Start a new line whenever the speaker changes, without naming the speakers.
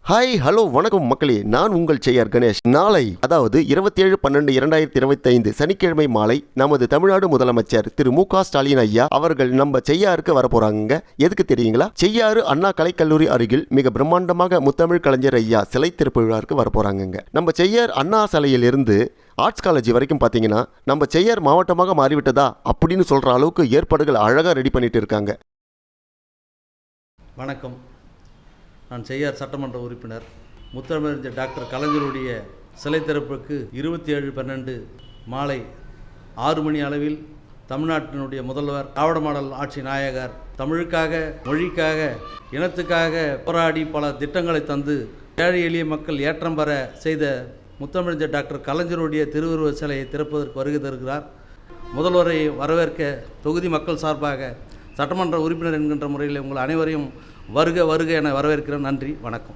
Hi hello வணக்கம் மக்களே, நான் உங்கள் செய்யார் கணேஷ். நாளை அதாவது 27/12/2025 சனிக்கிழமை மாலை நமது தமிழ்நாடு முதலமைச்சர் திரு மு.க. ஸ்டாலின் ஐயா அவர்கள் நம்ம செய்யாருக்கு வரப்போறாங்க. எதுக்கு தெரியுங்களா? செய்யாறு அண்ணா கலைக்கல்லூரி அருகில் மிக பிரம்மாண்டமாக முத்தமிழ் கலைஞர் ஐயா சிலை திறப்பு விழாவுக்கு வரப்போறாங்க. நம்ம செய்யார் அண்ணா சாலையில் இருந்து ஆர்ட்ஸ் காலேஜ் வரைக்கும் பார்த்தீங்கன்னா நம்ம செய்யார் மாவட்டமாக மாறிவிட்டதா அப்படின்னு சொல்ற அளவுக்கு ஏற்பாடுகள் அழகாக ரெடி பண்ணிட்டு இருக்காங்க.
வணக்கம். நான் செய்யார் சட்டமன்ற உறுப்பினர். முத்தமிழறிஞர் டாக்டர் கலைஞருடைய சிலை திறப்புக்கு 27/12 மாலை 6 மணி அளவில் தமிழ்நாட்டினுடைய முதல்வர், திராவிட மாடல் ஆட்சி நாயகர், தமிழுக்காக, மொழிக்காக, இனத்துக்காக போராடி பல திட்டங்களை தந்து ஏழை எளிய மக்கள் ஏற்றம் பெற செய்த முத்தமிழறிஞர் டாக்டர் கலைஞருடைய திருவுருவ சிலையை திறப்பதற்கு வருகை தருகிறார். முதல்வரை வரவேற்க தொகுதி மக்கள் சார்பாக சட்டமன்ற உறுப்பினர் என்கின்ற முறையில் உங்கள் அனைவரையும் வருக வருக என வரவேற்கிறேன். நன்றி, வணக்கம்.